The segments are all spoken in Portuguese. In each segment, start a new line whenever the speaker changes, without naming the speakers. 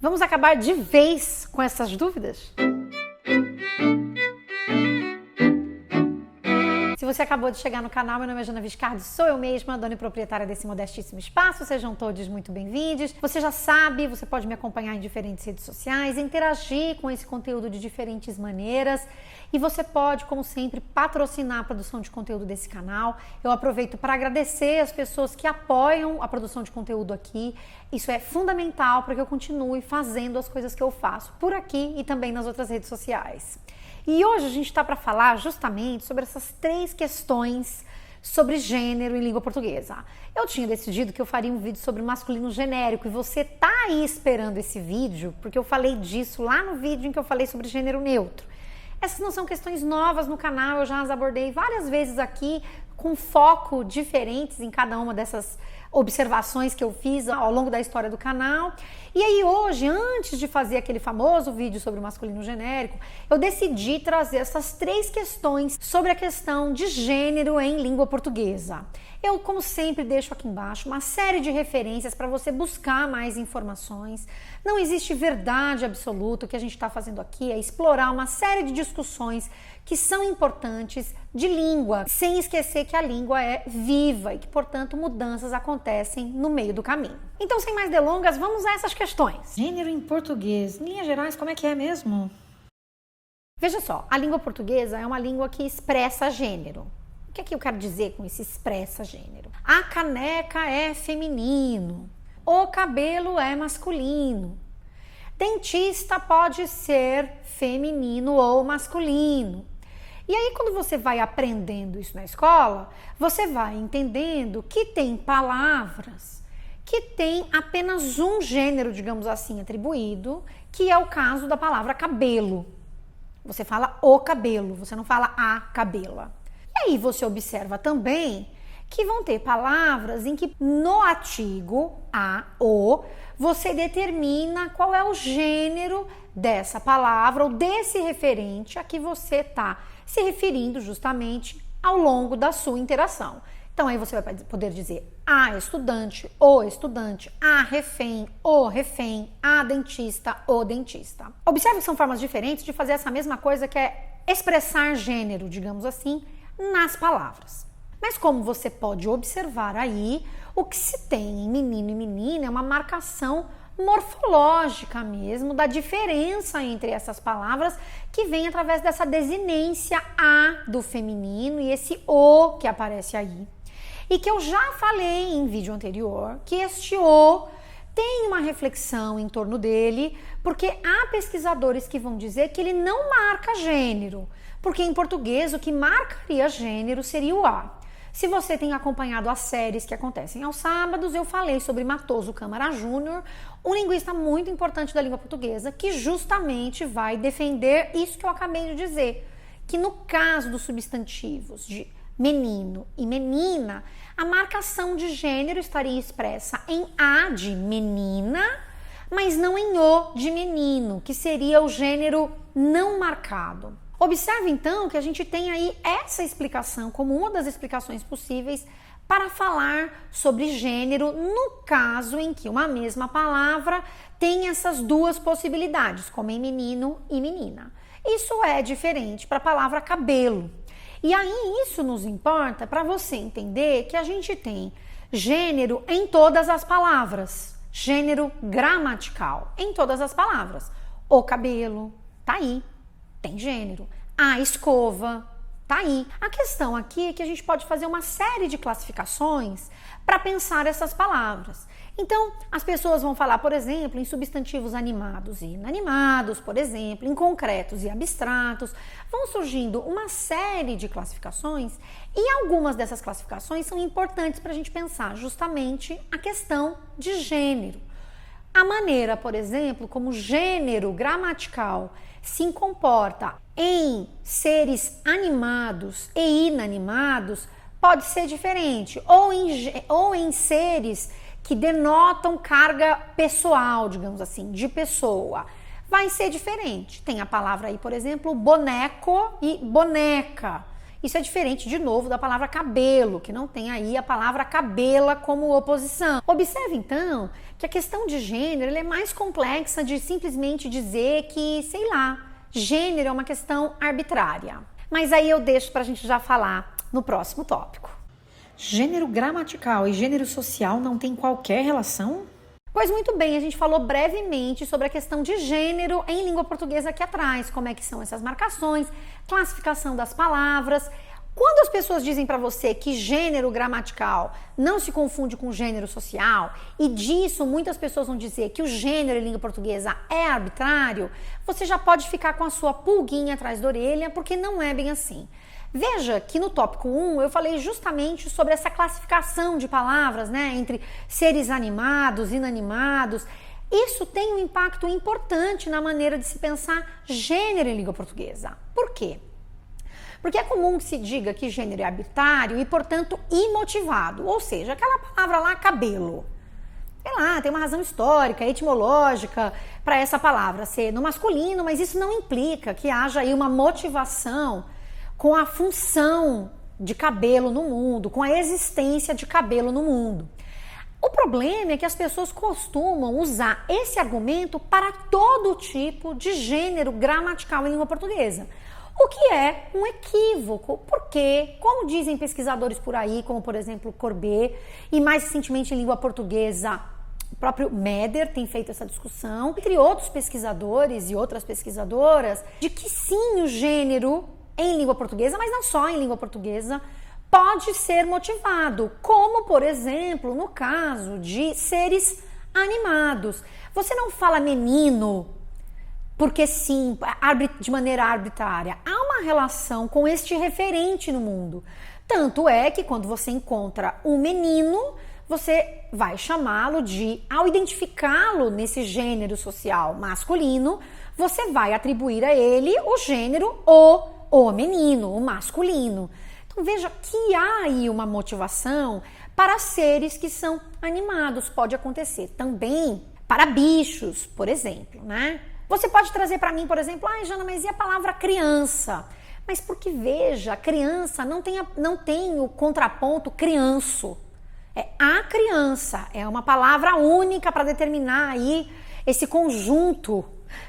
Vamos acabar de vez com essas dúvidas? Se você acabou de chegar no canal, meu nome é Jana Viscardi, sou eu mesma, dona e proprietária desse modestíssimo espaço, sejam todos muito bem-vindos. Você já sabe, você pode me acompanhar em diferentes redes sociais, interagir com esse conteúdo de diferentes maneiras e você pode, como sempre, patrocinar a produção de conteúdo desse canal. Eu aproveito para agradecer as pessoas que apoiam a produção de conteúdo aqui. Isso é fundamental para que eu continue fazendo as coisas que eu faço por aqui e também nas outras redes sociais. E hoje a gente está para falar justamente sobre essas 3 questões sobre gênero em língua portuguesa. Eu tinha decidido que eu faria um vídeo sobre masculino genérico e você tá aí esperando esse vídeo, porque eu falei disso lá no vídeo em que eu falei sobre gênero neutro. Essas não são questões novas no canal, eu já as abordei várias vezes aqui, com foco diferentes em cada uma dessas observações que eu fiz ao longo da história do canal. E aí hoje, antes de fazer aquele famoso vídeo sobre o masculino genérico, eu decidi trazer essas 3 questões sobre a questão de gênero em língua portuguesa. Eu, como sempre, deixo aqui embaixo uma série de referências para você buscar mais informações. Não existe verdade absoluta. O que a gente está fazendo aqui é explorar uma série de discussões que são importantes de língua, sem esquecer que a língua é viva e que, portanto, mudanças acontecem no meio do caminho. Então, sem mais delongas, vamos a essas questões.
Gênero em português, em linhas gerais, como é que é mesmo?
Veja só, a língua portuguesa é uma língua que expressa gênero. O que é que eu quero dizer com esse expressa gênero? A caneca é feminino, o cabelo é masculino, dentista pode ser feminino ou masculino. E aí, quando você vai aprendendo isso na escola, você vai entendendo que tem palavras que tem apenas um gênero, digamos assim, atribuído, que é o caso da palavra cabelo. Você fala o cabelo, você não fala a cabela. E aí você observa também que vão ter palavras em que no artigo a, o, você determina qual é o gênero dessa palavra ou desse referente a que você está se referindo justamente ao longo da sua interação. Então aí você vai poder dizer a estudante, a refém, o refém, a dentista, o dentista. Observe que são formas diferentes de fazer essa mesma coisa que é expressar gênero, digamos assim, nas palavras. Mas como você pode observar aí, o que se tem em menino e menina é uma marcação morfológica mesmo da diferença entre essas palavras que vem através dessa desinência a do feminino e esse o que aparece aí. E que eu já falei em vídeo anterior que este o tem uma reflexão em torno dele, porque há pesquisadores que vão dizer que ele não marca gênero, porque em português o que marcaria gênero seria o a. Se você tem acompanhado as séries que acontecem aos sábados, eu falei sobre Matoso Câmara Júnior, um linguista muito importante da língua portuguesa, que justamente vai defender isso que eu acabei de dizer, que no caso dos substantivos de menino e menina, a marcação de gênero estaria expressa em a de menina, mas não em o de menino, que seria o gênero não marcado. Observe então que a gente tem aí essa explicação como uma das explicações possíveis para falar sobre gênero no caso em que uma mesma palavra tem essas 2 possibilidades, como em menino e menina. Isso é diferente para a palavra cabelo. E aí isso nos importa para você entender que a gente tem gênero em todas as palavras, gênero gramatical em todas as palavras. O cabelo, tá aí. Tem gênero. A escova, tá aí. A questão aqui é que a gente pode fazer uma série de classificações para pensar essas palavras. Então, as pessoas vão falar, por exemplo, em substantivos animados e inanimados, por exemplo, em concretos e abstratos. Vão surgindo uma série de classificações e algumas dessas classificações são importantes para a gente pensar justamente a questão de gênero. A maneira, por exemplo, como gênero gramatical se comporta em seres animados e inanimados pode ser diferente, ou em seres que denotam carga pessoal, digamos assim, de pessoa. Vai ser diferente. Tem a palavra aí, por exemplo, boneco e boneca. Isso é diferente, de novo, da palavra cabelo, que não tem aí a palavra cabela como oposição. Observe, então, que a questão de gênero é mais complexa de simplesmente dizer que, sei lá, gênero é uma questão arbitrária. Mas aí eu deixo pra gente já falar no próximo tópico.
Gênero gramatical e gênero social não tem qualquer relação?
Pois muito bem, a gente falou brevemente sobre a questão de gênero em língua portuguesa aqui atrás, como é que são essas marcações, classificação das palavras. Quando as pessoas dizem para você que gênero gramatical não se confunde com gênero social, e disso muitas pessoas vão dizer que o gênero em língua portuguesa é arbitrário, você já pode ficar com a sua pulguinha atrás da orelha, porque não é bem assim. Veja que no tópico 1 eu falei justamente sobre essa classificação de palavras, né, entre seres animados, inanimados. Isso tem um impacto importante na maneira de se pensar gênero em língua portuguesa. Por quê? Porque é comum que se diga que gênero é arbitrário e, portanto, imotivado, ou seja, aquela palavra lá, cabelo. Sei lá, tem uma razão histórica, etimológica para essa palavra ser no masculino, mas isso não implica que haja aí uma motivação com a função de cabelo no mundo, com a existência de cabelo no mundo. O problema é que as pessoas costumam usar esse argumento para todo tipo de gênero gramatical em língua portuguesa, o que é um equívoco, porque, como dizem pesquisadores por aí, como por exemplo Corbet, e mais recentemente em língua portuguesa, o próprio Meder tem feito essa discussão, entre outros pesquisadores e outras pesquisadoras, de que sim, o gênero em língua portuguesa, mas não só em língua portuguesa, pode ser motivado, como, por exemplo, no caso de seres animados. Você não fala menino porque sim, de maneira arbitrária. Há uma relação com este referente no mundo. Tanto é que quando você encontra um menino, você vai chamá-lo de, ao identificá-lo nesse gênero social masculino, você vai atribuir a ele o gênero o menino, o masculino. Então veja que há aí uma motivação para seres que são animados. Pode acontecer também para bichos, por exemplo, né? Você pode trazer para mim, por exemplo, Jana, mas e a palavra criança? Mas porque veja, criança não tem o contraponto crianço. É a criança, é uma palavra única para determinar aí esse conjunto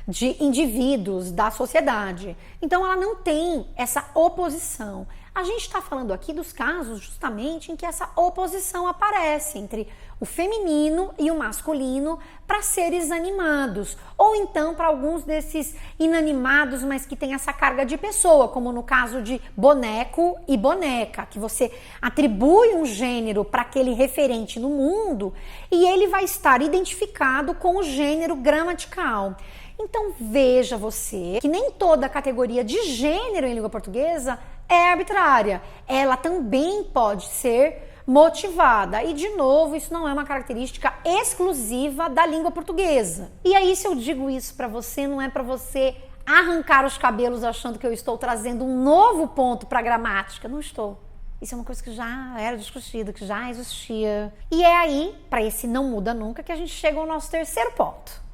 de indivíduos da sociedade. Então ela não tem essa oposição. A gente está falando aqui dos casos justamente em que essa oposição aparece entre o feminino e o masculino para seres animados, ou então para alguns desses inanimados, mas que tem essa carga de pessoa, como no caso de boneco e boneca, que você atribui um gênero para aquele referente no mundo e ele vai estar identificado com o gênero gramatical. Então veja você que nem toda categoria de gênero em língua portuguesa é arbitrária. Ela também pode ser motivada. E de novo, isso não é uma característica exclusiva da língua portuguesa. E aí, se eu digo isso para você, não é para você arrancar os cabelos achando que eu estou trazendo um novo ponto para a gramática. Não estou. Isso é uma coisa que já era discutida, que já existia. E é aí, para esse não muda nunca, que a gente chega ao nosso terceiro ponto.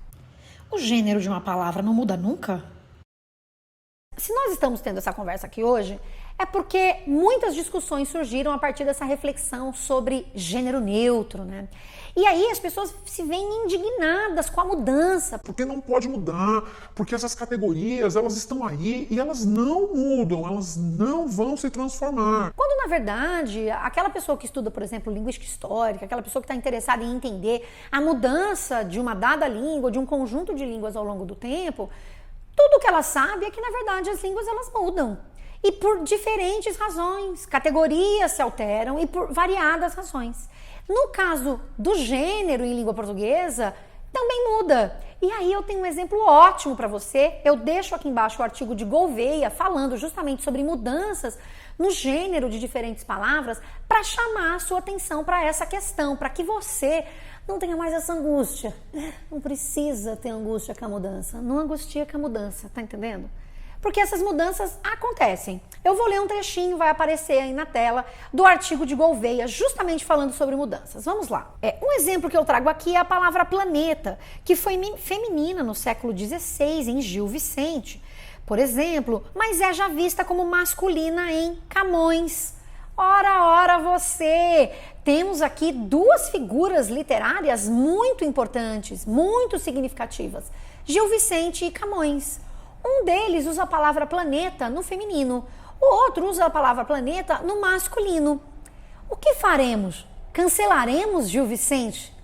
O gênero de uma palavra não muda nunca?
Se nós estamos tendo essa conversa aqui hoje, é porque muitas discussões surgiram a partir dessa reflexão sobre gênero neutro, né? E aí as pessoas se veem indignadas com a mudança.
Porque não pode mudar, porque essas categorias, elas estão aí e elas não mudam, elas não vão se transformar.
Quando, na verdade, aquela pessoa que estuda, por exemplo, linguística histórica, aquela pessoa que está interessada em entender a mudança de uma dada língua, de um conjunto de línguas ao longo do tempo, tudo que ela sabe é que, na verdade, as línguas elas mudam. E por diferentes razões, categorias se alteram e por variadas razões. No caso do gênero em língua portuguesa, também muda. E aí eu tenho um exemplo ótimo para você. Eu deixo aqui embaixo o artigo de Gouveia falando justamente sobre mudanças no gênero de diferentes palavras para chamar a sua atenção para essa questão, para que você não tenha mais essa angústia. Não precisa ter angústia com a mudança. Não angustia com a mudança, tá entendendo? Porque essas mudanças acontecem. Eu vou ler um trechinho, vai aparecer aí na tela, do artigo de Gouveia, justamente falando sobre mudanças. Vamos lá. Um exemplo que eu trago aqui é a palavra planeta, que foi feminina no século XVI, em Gil Vicente. Por exemplo, mas é já vista como masculina em Camões. Ora você! Temos aqui duas figuras literárias muito importantes, muito significativas. Gil Vicente e Camões. Um deles usa a palavra planeta no feminino, o outro usa a palavra planeta no masculino. O que faremos? Cancelaremos Gil Vicente?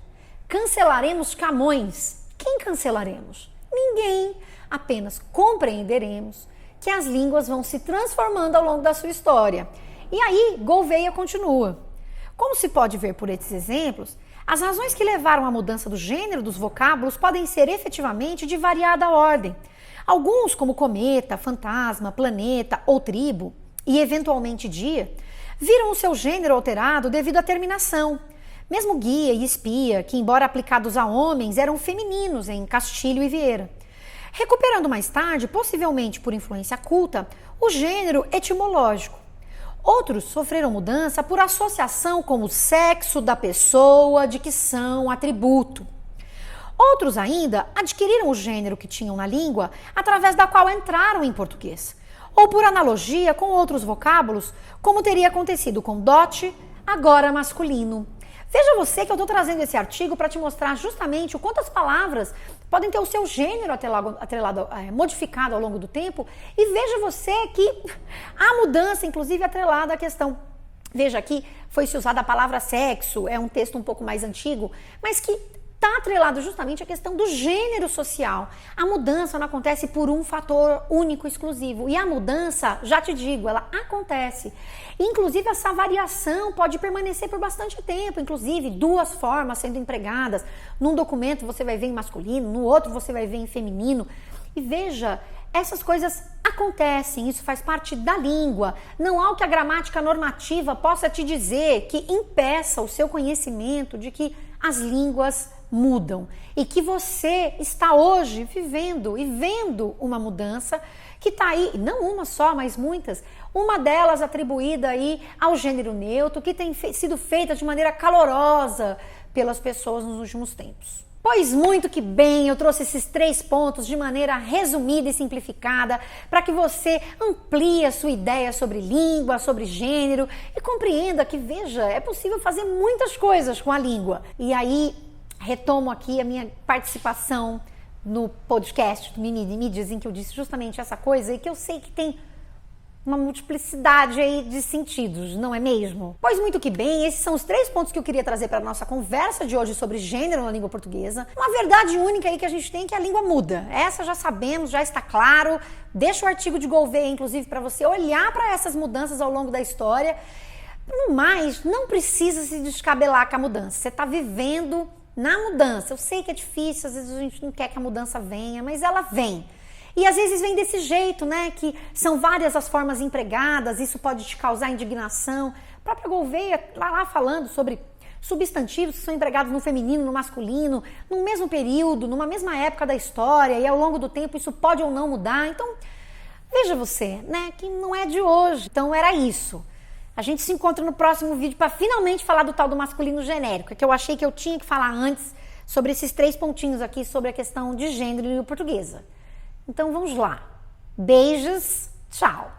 Cancelaremos Camões? Quem cancelaremos? Ninguém. Apenas compreenderemos que as línguas vão se transformando ao longo da sua história. E aí, Gouveia continua. Como se pode ver por esses exemplos, as razões que levaram à mudança do gênero dos vocábulos podem ser efetivamente de variada ordem. Alguns, como cometa, fantasma, planeta ou tribo, e eventualmente dia, viram o seu gênero alterado devido à terminação. Mesmo guia e espia, que embora aplicados a homens, eram femininos em Castilho e Vieira. Recuperando mais tarde, possivelmente por influência culta, o gênero etimológico. Outros sofreram mudança por associação com o sexo da pessoa, dicção, atributo. Outros ainda adquiriram o gênero que tinham na língua através da qual entraram em português, ou por analogia com outros vocábulos, como teria acontecido com dote, agora masculino. Veja você que eu estou trazendo esse artigo para te mostrar justamente o quanto as palavras podem ter o seu gênero modificado ao longo do tempo, e veja você que a mudança, inclusive, atrelada à questão. Veja aqui, foi-se usada a palavra sexo, é um texto um pouco mais antigo, mas que está atrelado justamente à questão do gênero social. A mudança não acontece por um fator único, exclusivo. E a mudança, já te digo, ela acontece. Inclusive, essa variação pode permanecer por bastante tempo. Inclusive, duas formas sendo empregadas. Num documento você vai ver em masculino, no outro você vai ver em feminino. E veja, essas coisas acontecem, isso faz parte da língua. Não há o que a gramática normativa possa te dizer que impeça o seu conhecimento de que as línguas mudam e que você está hoje vivendo e vendo uma mudança que está aí, não uma só, mas muitas, uma delas atribuída aí ao gênero neutro, que tem sido feita de maneira calorosa pelas pessoas nos últimos tempos. Pois muito que bem, eu trouxe esses 3 pontos de maneira resumida e simplificada para que você amplie a sua ideia sobre língua, sobre gênero e compreenda que, veja, é possível fazer muitas coisas com a língua. E aí, retomo aqui a minha participação no podcast do Mídias, em que eu disse justamente essa coisa e que eu sei que tem uma multiplicidade aí de sentidos, não é mesmo? Pois muito que bem, esses são os 3 pontos que eu queria trazer para a nossa conversa de hoje sobre gênero na língua portuguesa. Uma verdade única aí que a gente tem é que a língua muda. Essa já sabemos, já está claro. Deixa o artigo de Gouveia, inclusive, para você olhar para essas mudanças ao longo da história. No mais, não precisa se descabelar com a mudança. Você está vivendo na mudança. Eu sei que é difícil, às vezes a gente não quer que a mudança venha, mas ela vem. E às vezes vem desse jeito, né, que são várias as formas empregadas, isso pode te causar indignação. A própria Gouveia, lá falando sobre substantivos que são empregados no feminino, no masculino, no mesmo período, numa mesma época da história, e ao longo do tempo isso pode ou não mudar. Então, veja você, né, que não é de hoje. Então era isso. A gente se encontra no próximo vídeo para finalmente falar do tal do masculino genérico, que eu achei que eu tinha que falar antes sobre esses 3 pontinhos aqui sobre a questão de gênero em língua portuguesa. Então vamos lá. Beijos, tchau!